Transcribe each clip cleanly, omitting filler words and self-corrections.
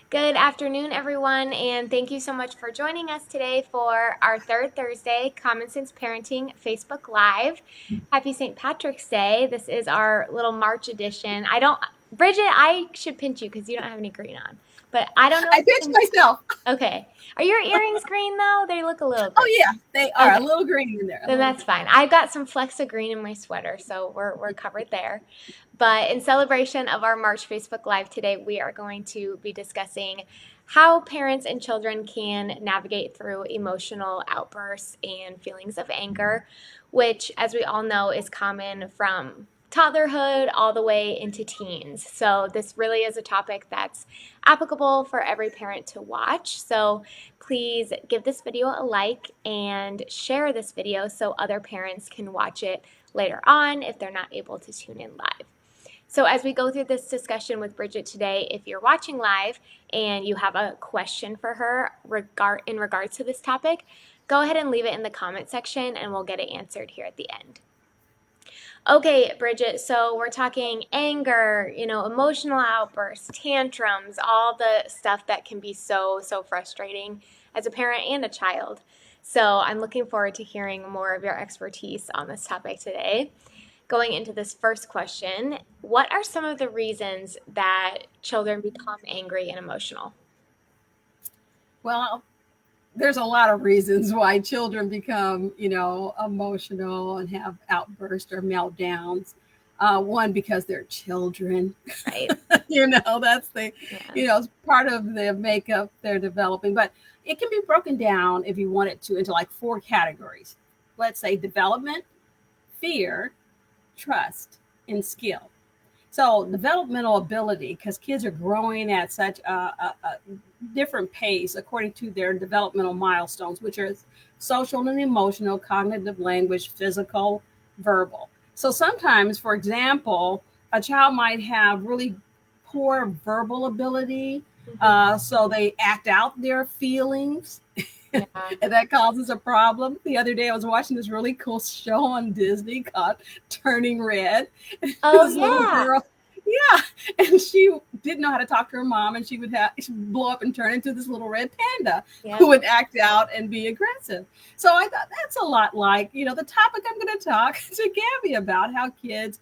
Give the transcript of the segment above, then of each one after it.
Good afternoon, everyone, and thank you so much for joining us today for our third Thursday Common Sense Parenting Facebook Live. Happy St. Patrick's Day. This is our little March edition. Bridget, I should pinch you because you don't have any green on, but I don't know I if you pinched can. myself. Okay. Are your earrings green though? They look a little Oh green. yeah, they are a Okay. little green in there, a Then little that's green. fine. I've got some flecks of green in my sweater, so we're covered there. But in celebration of our March Facebook Live today, we are going to be discussing how parents and children can navigate through emotional outbursts and feelings of anger, which, as we all know, is common from toddlerhood all the way into teens. So this really is a topic that's applicable for every parent to watch. So please give this video a like and share this video so other parents can watch it later on if they're not able to tune in live. So as we go through this discussion with Bridget today, if you're watching live and you have a question for her in regards to this topic, go ahead and leave it in the comment section and we'll get it answered here at the end. Okay, Bridget, so we're talking anger, emotional outbursts, tantrums, all the stuff that can be so frustrating as a parent and a child. So I'm looking forward to hearing more of your expertise on this topic today. Going into this first question, what are some of the reasons that children become angry and emotional? Well, there's a lot of reasons why children become, emotional and have outbursts or meltdowns. One, because they're children. Right? That's the, Yeah. it's part of the makeup they're developing. But it can be broken down, if you want it to, into like four categories. Let's say development, fear, trust, and skill. So developmental ability, because kids are growing at such a different pace according to their developmental milestones, which are social and emotional, cognitive language, physical, verbal. So sometimes, for example, a child might have really poor verbal ability, Mm-hmm. so they act out their feelings. Yeah. And that causes a problem. The other day, I was watching this really cool show on Disney called Turning Red. Oh, This little yeah. girl, yeah, and she didn't know how to talk to her mom, and she'd blow up and turn into this little red panda who Yep. would act out and be aggressive. So I thought that's a lot like the topic I'm going to talk to Gabby about, how kids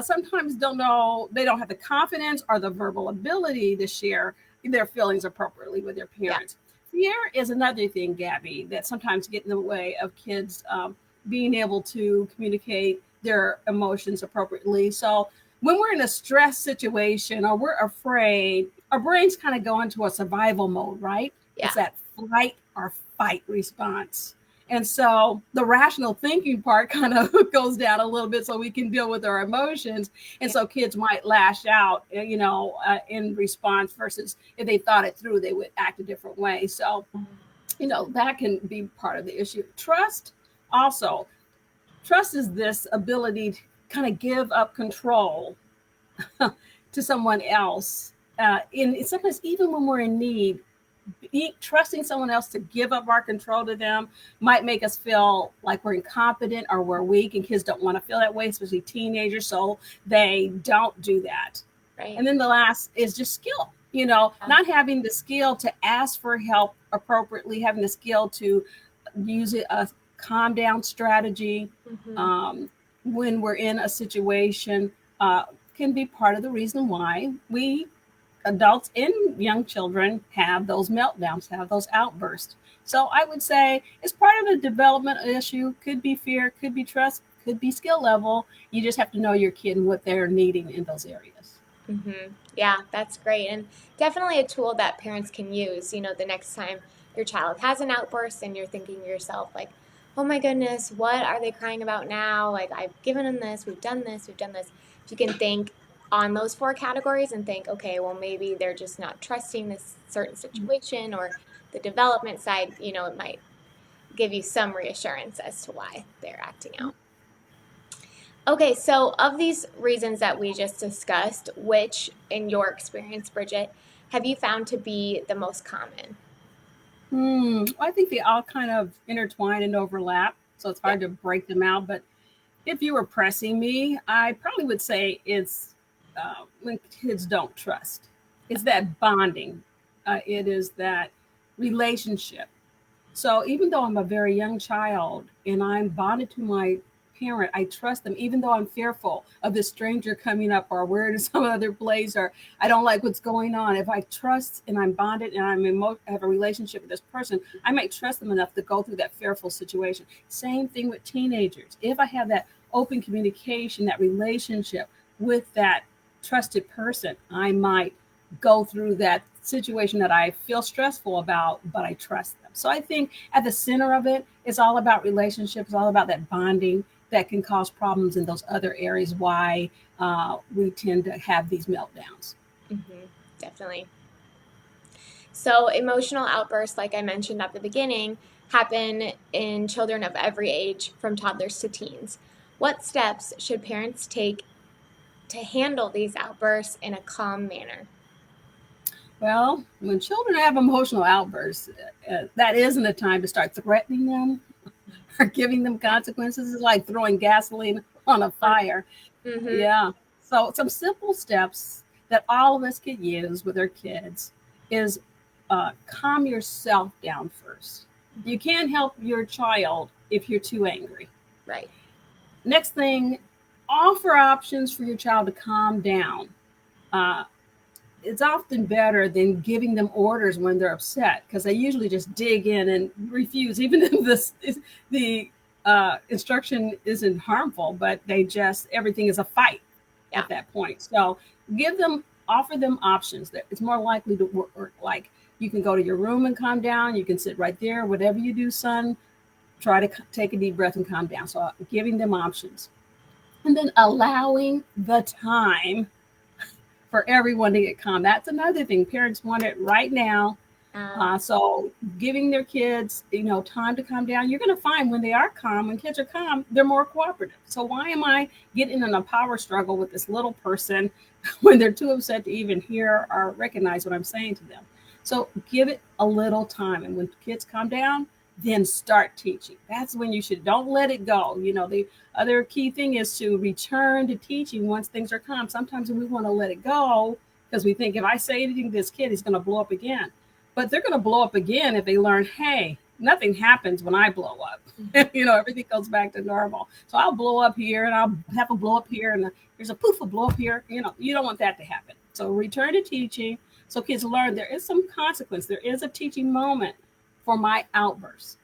sometimes don't know, they don't have the confidence or the verbal ability to share their feelings appropriately with their Yeah. parents. Fear is another thing, Gabby, that sometimes get in the way of kids being able to communicate their emotions appropriately. So when we're in a stress situation or we're afraid, our brains kind of go into a survival mode, right? Yeah. It's that flight or fight response. And so the rational thinking part kind of goes down a little bit so we can deal with our emotions. And Yeah. so kids might lash out, in response versus if they thought it through, they would act a different way. So, that can be part of the issue. Trust also. Trust is this ability to kind of give up control to someone else. In sometimes even when we're in need, trusting someone else to give up our control to them might make us feel like we're incompetent or we're weak, and kids don't want to feel that way, especially teenagers, so they don't do that. Right. And then the last is just skill, Yeah. not having the skill to ask for help appropriately, having the skill to use a calm down strategy Mm-hmm. um, when we're in a situation, uh, can be part of the reason why we adults and young children have those meltdowns, have those outbursts. So I would say it's part of the development issue. Could be fear, could be trust, could be skill level. You just have to know your kid and what they're needing in those areas. Yeah, that's great. And definitely a tool that parents can use, the next time your child has an outburst and you're thinking to yourself, like, oh my goodness, what are they crying about now? Like, I've given them this, we've done this, we've done this. If you can think on those four categories and think, okay, well, maybe they're just not trusting this certain situation or the development side, it might give you some reassurance as to why they're acting out. Okay, so of these reasons that we just discussed, which in your experience, Bridget, have you found to be the most common? I think they all kind of intertwine and overlap, so it's Yeah. hard to break them out. But if you were pressing me, I probably would say it's when kids don't trust. It's that bonding. it is that relationship. So even though I'm a very young child and I'm bonded to my parent, I trust them, even though I'm fearful of this stranger coming up or we're in some other place or I don't like what's going on. If I trust and I'm bonded and have a relationship with this person, I might trust them enough to go through that fearful situation. Same thing with teenagers. If I have that open communication, that relationship with that trusted person, I might go through that situation that I feel stressful about, but I trust them. So I think at the center of it, it's all about relationships, all about that bonding that can cause problems in those other areas why we tend to have these meltdowns. Definitely. So, emotional outbursts, like I mentioned at the beginning, happen in children of every age, from toddlers to teens. What steps should parents take to handle these outbursts in a calm manner? Well, when children have emotional outbursts, that isn't a time to start threatening them or giving them consequences. It's like throwing gasoline on a fire. Mm-hmm. Yeah. So some simple steps that all of us could use with our kids is calm yourself down first. You can't help your child if you're too angry. Right. Next thing, offer options for your child to calm down. Uh, it's often better than giving them orders when they're upset because they usually just dig in and refuse, even if the instruction isn't harmful, but they just everything is a fight Yeah. at that point. So offer them options that it's more likely to work. Like you can go to your room and calm down. You can sit right there. Whatever you do, son, try to take a deep breath and calm down. So giving them options and then allowing the time for everyone to get calm. That's another thing. Parents want it right now. So giving their kids, time to calm down. You're going to find when they are calm, when kids are calm, they're more cooperative. So why am I getting in a power struggle with this little person when they're too upset to even hear or recognize what I'm saying to them? So give it a little time. And when kids calm down, then start teaching. That's when don't let it go. The other key thing is to return to teaching once things are calm. Sometimes we want to let it go because we think if I say anything to this kid, he's going to blow up again. But they're going to blow up again if they learn, hey, nothing happens when I blow up. Everything goes back to normal. So I'll blow up here and I'll have a blow up here and there's a poof of blow up here. You don't want that to happen. So return to teaching so kids learn there is some consequence. There is a teaching moment for my outbursts.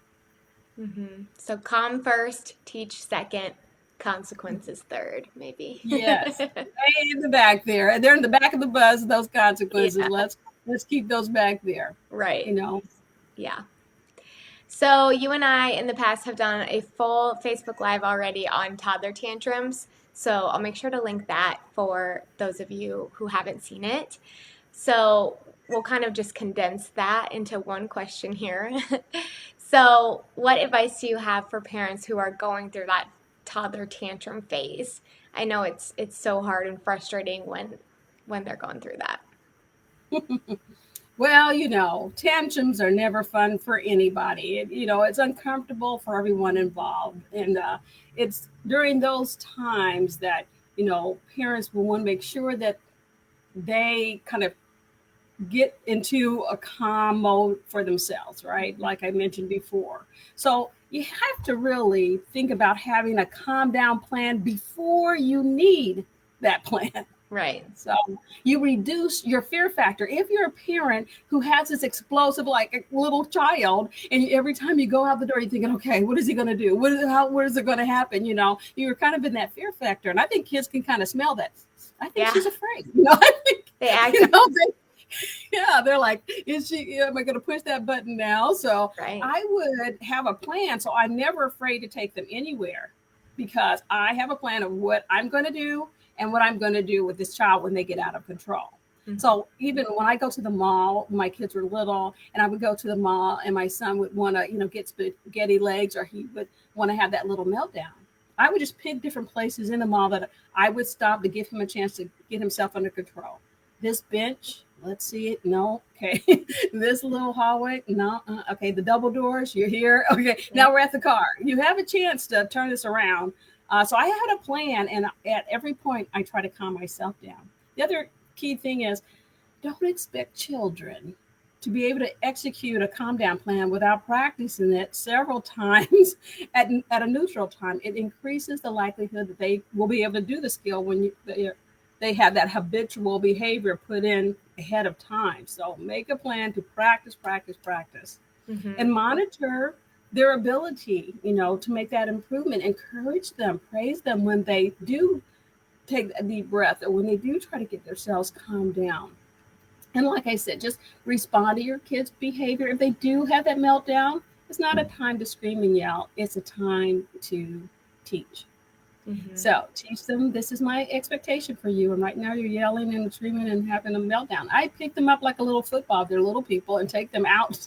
Mm-hmm. So calm first, teach second, consequences third, maybe. Yes. Way in the back there. They're in the back of the bus, those consequences. Yeah. Let's keep those back there. Right. Yeah. So you and I in the past have done a full Facebook Live already on toddler tantrums. So I'll make sure to link that for those of you who haven't seen it. So we'll kind of just condense that into one question here. So what advice do you have for parents who are going through that toddler tantrum phase? I know it's so hard and frustrating when they're going through that. Well, tantrums are never fun for anybody. It's uncomfortable for everyone involved. And it's during those times that, parents will want to make sure that they kind of get into a calm mode for themselves, right? Like I mentioned before. So you have to really think about having a calm down plan before you need that plan. Right. So you reduce your fear factor. If you're a parent who has this explosive, like a little child, and every time you go out the door, you're thinking, okay, what is he going to do? What is it going to happen? You're kind of in that fear factor. And I think kids can kind of smell that. I think she's afraid. I think, they act they're like, am I going to push that button now? So right. I would have a plan. So I'm never afraid to take them anywhere because I have a plan of what I'm going to do and what I'm going to do with this child when they get out of control. Mm-hmm. So even when I go to the mall, my kids were little, and I would go to the mall and my son would want to, get spaghetti legs, or he would want to have that little meltdown. I would just pick different places in the mall that I would stop to give him a chance to get himself under control. This bench, let's see it. No. Okay. This little hallway. No. Okay. The double doors. You're here. Okay. Now we're at the car. You have a chance to turn this around. So I had a plan, and at every point, I try to calm myself down. The other key thing is don't expect children to be able to execute a calm down plan without practicing it several times at a neutral time, it increases the likelihood that they will be able to do the skill when they have that habitual behavior put in ahead of time. So make a plan to practice, practice, practice, Mm-hmm. and monitor their ability, to make that improvement. Encourage them, praise them when they do take a deep breath or when they do try to get themselves calmed down. And like I said, just respond to your kids' behavior. If they do have that meltdown, it's not a time to scream and yell. It's a time to teach. Mm-hmm. So teach them, this is my expectation for you. And right now you're yelling and screaming and having a meltdown. I pick them up like a little football. They're little people and take them out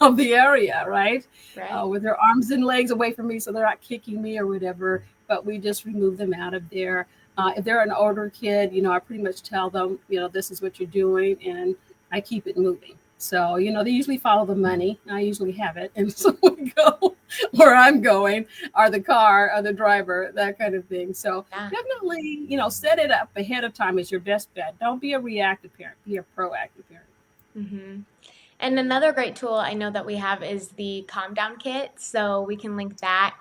of the area, right? Right. With their arms and legs away from me so they're not kicking me or whatever. But we just remove them out of there. If they're an older kid, I pretty much tell them, this is what you're doing, and I keep it moving. So, they usually follow the money. I usually have it. And so we go where I'm going, or the car, or the driver, that kind of thing. So Yeah. definitely, set it up ahead of time is your best bet. Don't be a reactive parent, be a proactive parent. Mm-hmm. And another great tool I know that we have is the Calm Down Kit. So we can link that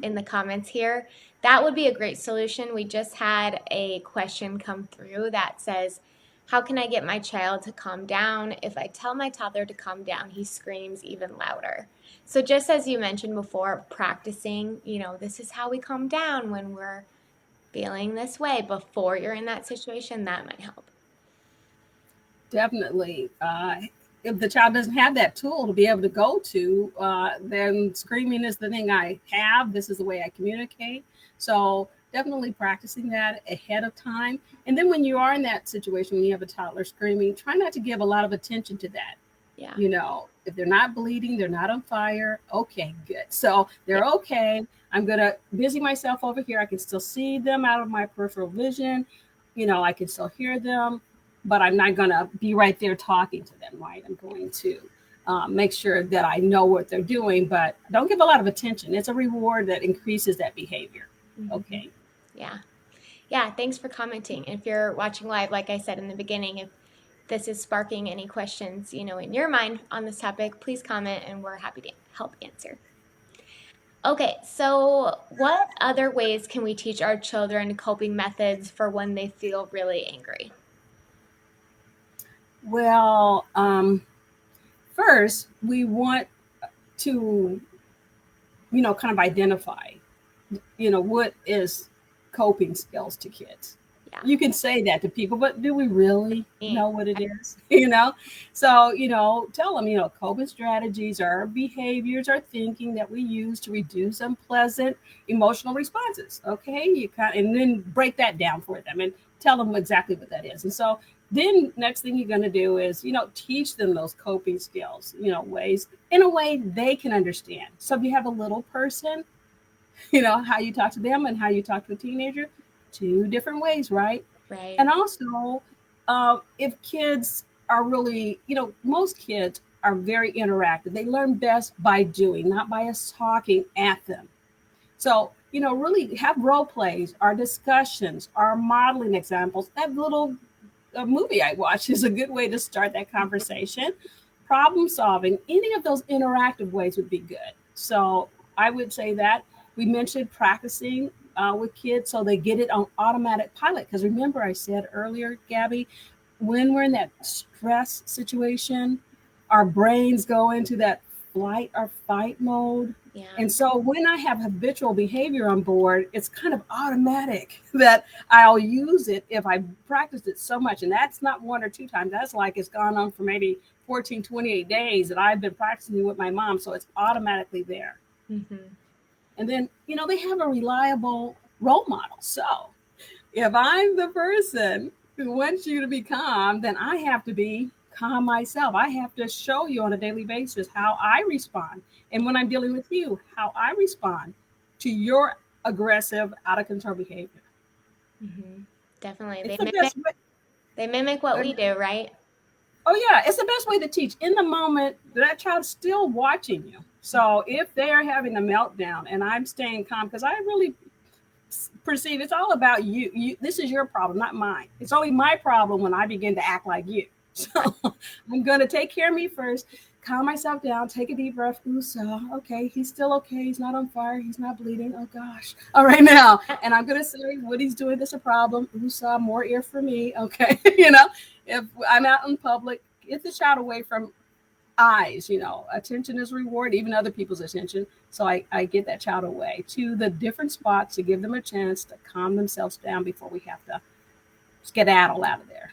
in the comments here. That would be a great solution. We just had a question come through that says, how can I get my child to calm down? If I tell my toddler to calm down, he screams even louder. So just as you mentioned before, practicing, this is how we calm down when we're feeling this way before you're in that situation, that might help. Definitely. If the child doesn't have that tool to be able to go to, then screaming is the thing I have. This is the way I communicate. So definitely practicing that ahead of time. And then when you are in that situation, when you have a toddler screaming, try not to give a lot of attention to that. Yeah. If they're not bleeding, they're not on fire. Okay, good. So they're Yeah. okay. I'm going to busy myself over here. I can still see them out of my peripheral vision. I can still hear them, but I'm not going to be right there talking to them, right? I'm going to make sure that I know what they're doing, but don't give a lot of attention. It's a reward that increases that behavior. Mm-hmm. Okay. Yeah. Yeah, thanks for commenting. If you're watching live, like I said in the beginning, if this is sparking any questions, in your mind on this topic, please comment and we're happy to help answer. Okay, so what other ways can we teach our children coping methods for when they feel really angry? Well, first, we want to, kind of identify, what is coping skills to kids. Yeah. You can say that to people, but do we really Yeah. know what it is? So, tell them, coping strategies are behaviors or thinking that we use to reduce unpleasant emotional responses. Okay. And then break that down for them and tell them exactly what that is. And so then next thing you're going to do is, teach them those coping skills, ways in a way they can understand. So if you have a little person, how you talk to them and how you talk to a teenager, two different ways, right? Right. And also, if kids are really, most kids are very interactive. They learn best by doing, not by us talking at them. So, really have role plays, our discussions, our modeling examples. That little movie I watched is a good way to start that conversation. Problem solving, any of those interactive ways would be good. So I would say that we mentioned practicing with kids so they get it on automatic pilot. Because remember, I said earlier, Gabby, when we're in that stress situation, our brains go into that flight or fight mode. Yeah. And so when I have habitual behavior on board, it's kind of automatic that I'll use it if I practice it so much. And that's not one or two times. That's like it's gone on for maybe 14, 28 days that I've been practicing with my mom. So it's automatically there. Mm-hmm. And then, they have a reliable role model. So if I'm the person who wants you to be calm, then I have to be calm myself. I have to show you on a daily basis how I respond. And when I'm dealing with you, how I respond to your aggressive, out of control behavior. Mm-hmm. Definitely. It's the best way. They mimic what we do, right? Oh, yeah. It's the best way to teach. In the moment, that child's still watching you. So if they are having a meltdown and I'm staying calm, because I really perceive it's all about you. This is your problem, not mine. It's only my problem when I begin to act like you. So I'm going to take care of me first, calm myself down, take a deep breath. Ooh, so, okay, he's still okay. He's not on fire. He's not bleeding. Oh, gosh. All right, now. And I'm going to say what he's doing is a problem. Ooh, so more ear for me. Okay. If I'm out in public, get the child away from eyes. Attention is reward, even other people's attention. So I get that child away to the different spots to give them a chance to calm themselves down before we have to skedaddle out of there.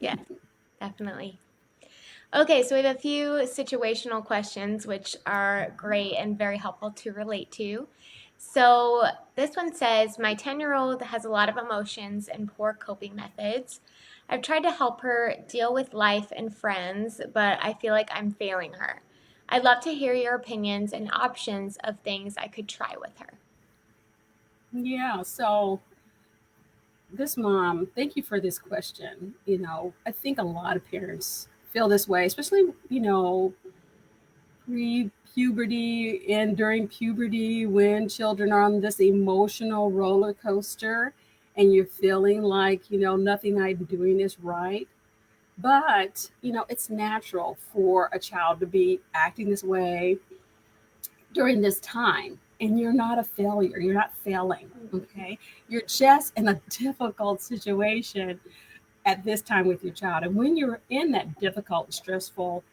Yes, definitely. Okay, so we have a few situational questions which are great and very helpful to relate to. So this one says, my 10-year-old has a lot of emotions and poor coping methods. I've tried to help her deal with life and friends, but I feel like I'm failing her. I'd love to hear your opinions and options of things I could try with her. Yeah. So this mom, thank you for this question. I think a lot of parents feel this way, especially, pre-puberty and during puberty when children are on this emotional roller coaster and you're feeling like, nothing I'm doing is right. But, it's natural for a child to be acting this way during this time. And you're not a failure. You're not failing. Okay. You're just in a difficult situation at this time with your child. And when you're in that difficult, stressful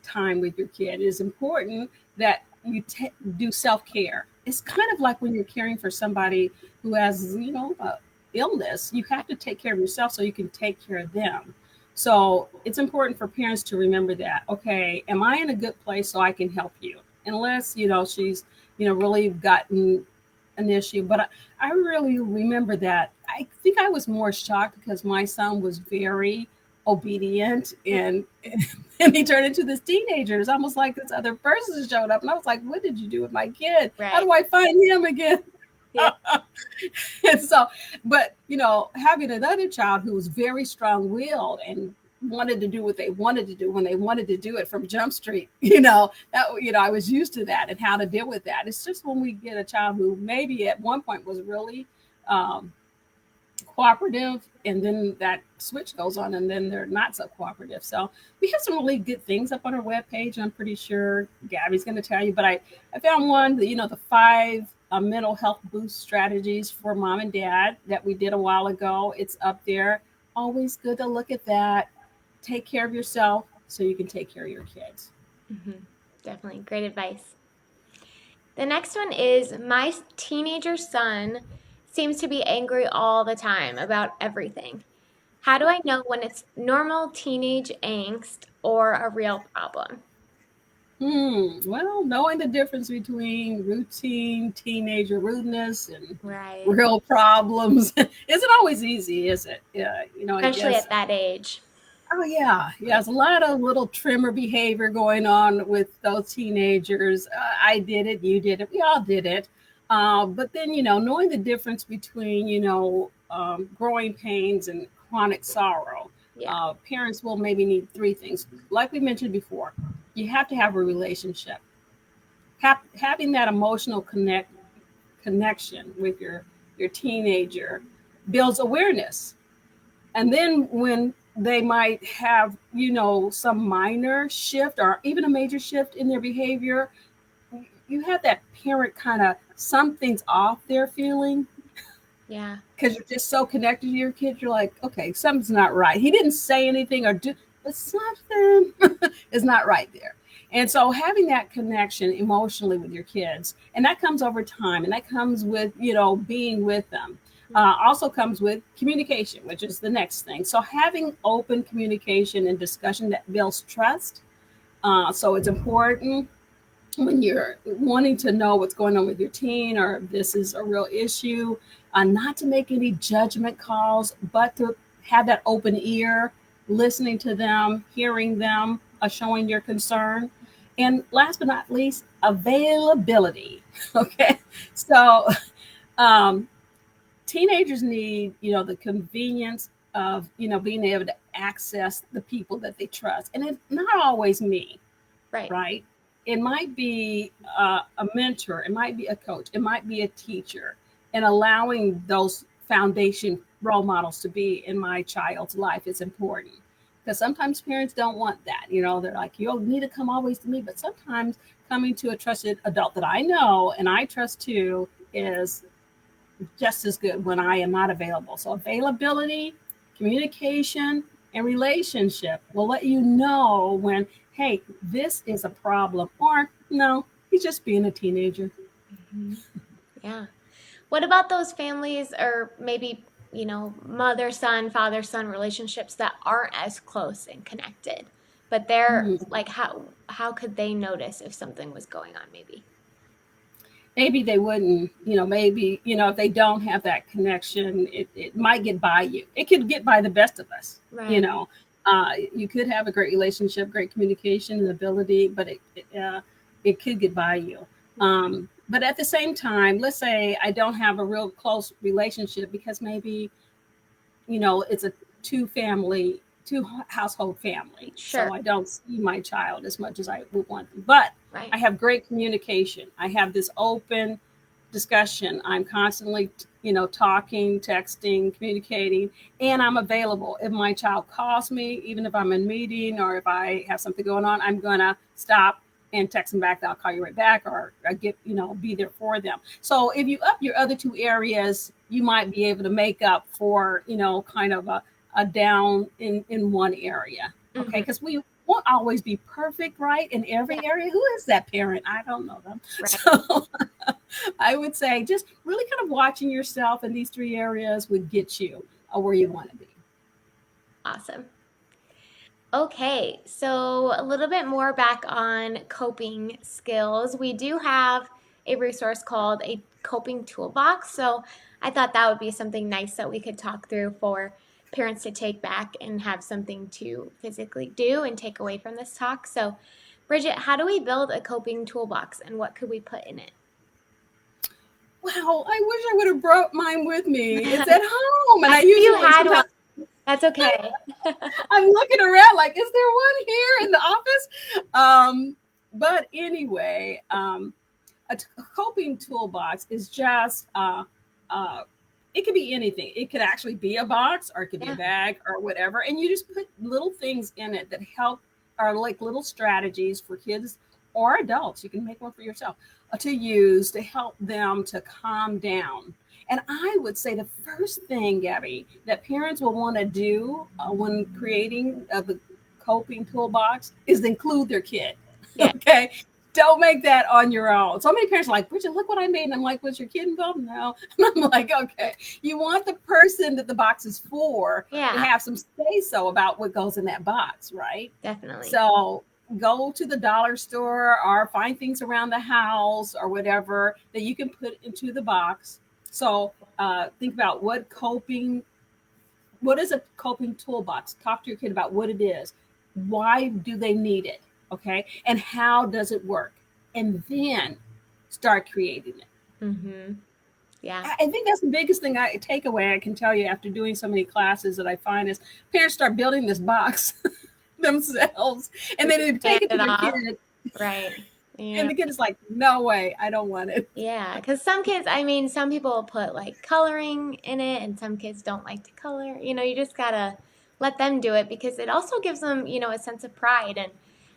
time with your kid, it is important that you do self care. It's kind of like when you're caring for somebody who has, illness. You have to take care of yourself so you can take care of them. So it's important for parents to remember that. Okay, am I in a good place so I can help you? Unless she's really gotten an issue. But I really remember that. I think I was more shocked because my son was very obedient and he turned into this teenager. It's almost like this other person showed up. And I was like, what did you do with my kid? Right. How do I find him again? Yeah. And so, but having another child who was very strong willed and wanted to do what they wanted to do when they wanted to do it from Jump Street, I was used to that and how to deal with that. It's just when we get a child who maybe at one point was really cooperative and then that switch goes on and then they're not so cooperative. So we have some really good things up on our webpage. I'm pretty sure Gabby's going to tell you, but I found one, the 5 mental health boost strategies for mom and dad that we did a while ago. It's up there. Always good to look at that. Take care of yourself so you can take care of your kids. Mm-hmm. Definitely. Great advice. The next one is, my teenager son seems to be angry all the time about everything. How do I know when it's normal teenage angst or a real problem? Well, knowing the difference between routine teenager rudeness and Right. real problems isn't always easy, is it? Yeah, Especially at that age. Oh yeah, there's a lot of little trimmer behavior going on with those teenagers. I did it, you did it, we all did it. But then knowing the difference between growing pains and chronic sorrow, Yeah. parents will maybe need 3 things. Like we mentioned before, you have to have a relationship. Having that emotional connection with your teenager builds awareness. And then when they might have, some minor shift or even a major shift in their behavior, you have that parent kind of something's off their feeling. Yeah. Because you're just so connected to your kid. You're like, okay, something's not right. He didn't say anything or do, but something is not right there. And so having that connection emotionally with your kids, and that comes over time, and that comes with, being with them. Also comes with communication, which is the next thing. So having open communication and discussion that builds trust. So it's important when you're wanting to know what's going on with your teen or if this is a real issue, not to make any judgment calls, but to have that open ear, listening to them, hearing them, showing your concern. And last but not least, availability. Okay. So teenagers need, the convenience of, being able to access the people that they trust. And it's not always me, Right. right? It might be a mentor, it might be a coach, it might be a teacher, and allowing those foundation role models to be in my child's life is important because sometimes parents don't want that. You know, they're like, you need to come always to me. But sometimes coming to a trusted adult that I know and I trust too is just as good when I am not available. So availability, communication, and relationship will let you know when, hey, this is a problem, or no, he's just being a teenager. Mhm. Yeah. What about those families or maybe, mother-son, father-son relationships that aren't as close and connected, but they're Hmm. like how could they notice if something was going on maybe? Maybe they wouldn't, maybe, if they don't have that connection, it might get by you. It could get by the best of us, you Right. know. You could have a great relationship, great communication and ability, but it could get by you. But at the same time, let's say I don't have a real close relationship because maybe it's a two household family. Sure. So I don't see my child as much as I would want to. But Right. I have great communication. I have this open discussion. I'm constantly, talking, texting, communicating, and I'm available. If my child calls me, even if I'm in a meeting or if I have something going on, I'm gonna stop and text them back. I'll call you right back, or I get, be there for them. So if you up your other two areas, you might be able to make up for, kind of a down in one area. Okay, Hmm. because we won't always be perfect, right, in Yeah. every area. Who is that parent? I don't know them. Right. So I would say just really kind of watching yourself in these three areas would get you where you want to be. Awesome. Okay, so a little bit more back on coping skills. We do have a resource called a coping toolbox. So I thought that would be something nice that we could talk through for parents to take back and have something to physically do and take away from this talk. So, Bridget, how do we build a coping toolbox and what could we put in it? Wow, I wish I would have brought mine with me. It's I at home, and I knew you usually had one. sometimes That's okay. I'm looking around like, is there one here in the office? But anyway, a coping toolbox is just uh, it could be anything. It could actually be a box, or it could be a Yeah. bag, or whatever, and you just put little things in it that help, are like little strategies for kids or adults. You can make one for yourself to use to help them to calm down. And I would say the first thing, Gabby, that parents will want to do when creating the coping toolbox is to include their kid. Yeah. Okay, don't make that on your own. So many parents are like, Bridget, look what I made. And I'm like, was your kid involved? No. And I'm like, okay, you want the person that the box is for to Yeah, have some say so about what goes in that box, right? definitely. So go to the dollar store or find things around the house or whatever that you can put into the box. So think about what is a coping toolbox? Talk to your kid about what it is. Why do they need it? Okay. And how does it work? And then start creating it. Mm-hmm. Yeah. I think that's the biggest thing takeaway I can tell you after doing so many classes that I find is parents start building this box themselves and then they Hand take it to it their off. kid Right. Yeah. and the kid is like, no way, I don't want it. Yeah. Because some kids, I mean, some people will put like coloring in it, and some kids don't like to color. You just gotta let them do it because it also gives them, a sense of pride and,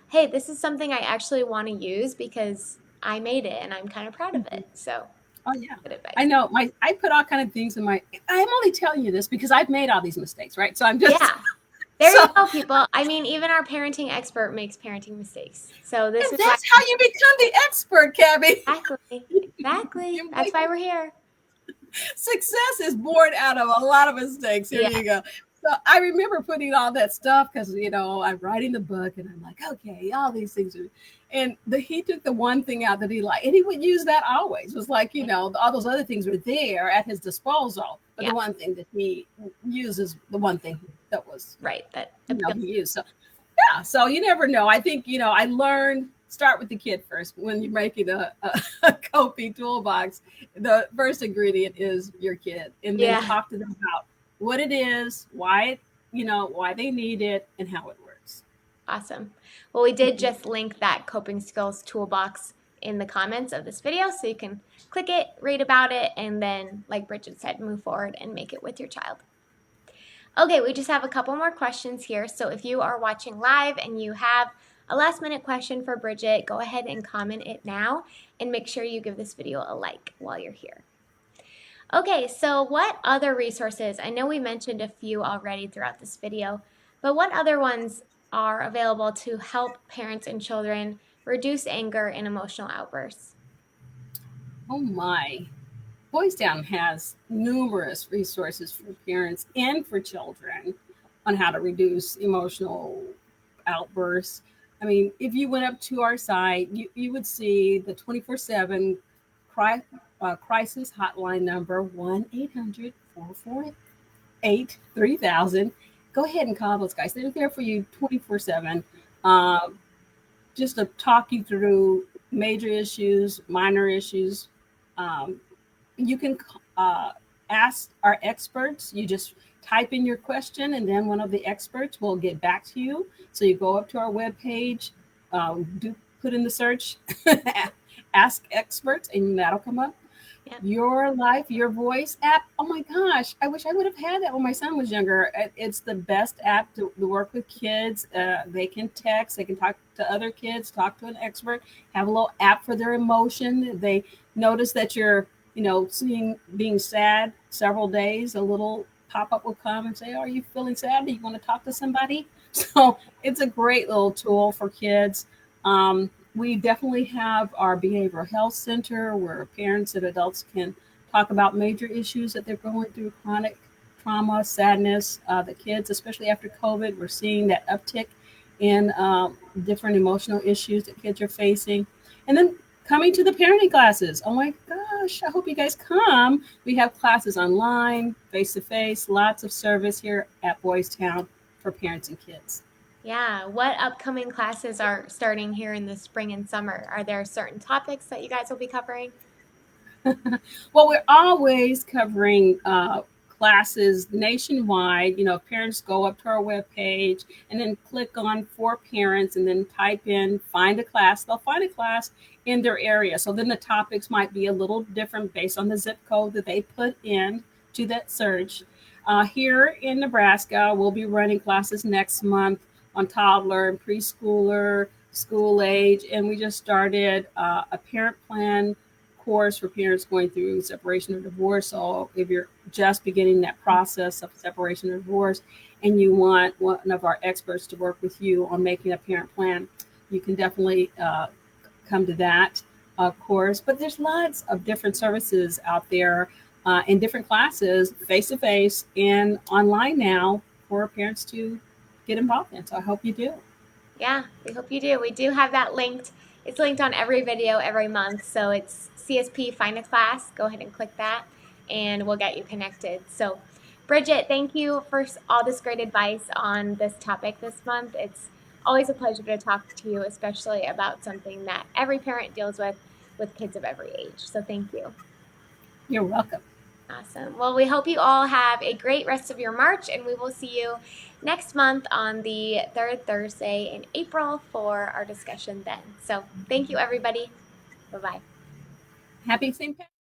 hey, this is something I actually want to use because I made it and I'm kind of proud of it. So, Oh yeah. good advice. I know I put all kind of things in my I'm only telling you this because I've made all these mistakes, right? So I'm just Yeah. There you so go, people. I mean, even our parenting expert makes parenting mistakes. So, this and is why. that's how you become the expert, Cabby. Exactly. Exactly. You That's make why we're here. success is born out of a lot of mistakes. Here Yeah. you go. So I remember putting all that stuff because I'm writing the book and I'm like, okay, all these things are. And he took the one thing out that he liked, and he would use that always. It was like all those other things were there at his disposal, but Yeah. the one thing that he uses, the one thing that was Right. That appeals. he used. So yeah, so you never know. I think I learned start with the kid first when you're making a coping toolbox. The first ingredient is your kid, and then Yeah. talk to them about what it is, why they need it, and how it works. Awesome. Well, we did Mhm. just link that coping skills toolbox in the comments of this video, so you can click it, read about it, and then, like Bridget said, move forward and make it with your child. Okay, we just have a couple more questions here. So if you are watching live and you have a last minute question for Bridget, go ahead and comment it now and make sure you give this video a like while you're here. Okay, so what other resources? I know we mentioned a few already throughout this video, but what other ones are available to help parents and children reduce anger and emotional outbursts? Oh my. Boys Town has numerous resources for parents and for children on how to reduce emotional outbursts. I mean, if you went up to our site, you would see the 24/7 crisis hotline number 1-800-448-3000. Go ahead and call those guys. They're there for you 24/7. Just to talk you through major issues, minor issues. Um, you can ask our experts. You just type in your question, and then one of the experts will get back to you. So you go up to our webpage, do put in the search, ask experts, and that'll come up. Yeah. Your Life, Your Voice app. Oh my gosh, I wish I would have had that when my son was younger. It's the best app to work with kids. They can text, they can talk to other kids, talk to an expert, have a little app for their emotion. They notice that you're, being sad several days, a little pop up will come and say, "Are you feeling sad? Do you want to talk to somebody?" So it's a great little tool for kids. We definitely have our behavioral health center where parents and adults can talk about major issues that they're going through, chronic trauma, sadness. The kids, especially after COVID, we're seeing that uptick in different emotional issues that kids are facing. And then coming to the parenting classes. Oh my gosh, I hope you guys come. We have classes online, face to face, lots of service here at Boys Town for parents and kids. Yeah, what upcoming classes are starting here in the spring and summer? Are there certain topics that you guys will be covering? Well, we're always covering classes nationwide. Parents go up to our webpage and then click on for parents and then type in find a class. They'll find a class in their area. So then the topics might be a little different based on the zip code that they put in to that search. Here in Nebraska, we'll be running classes next month on toddler and preschooler, school age, and we just started a parent plan course for parents going through separation or divorce. So if you're just beginning that process of separation or divorce and you want one of our experts to work with you on making a parent plan, you can definitely come to that course. But there's lots of different services out there in different classes, face to face and online now for parents to get involved in. So I hope you do. Yeah, we hope you do. We do have that linked. It's linked on every video every month. So it's CSP Find a Class. Go ahead and click that and we'll get you connected. So, Bridget, thank you for all this great advice on this topic this month. It's always a pleasure to talk to you, especially about something that every parent deals with kids of every age. So, thank you. You're welcome. Awesome. Well, we hope you all have a great rest of your March, and we will see you next month on the third Thursday in April for our discussion then. So thank you, everybody. Bye-bye. Happy St. Patrick's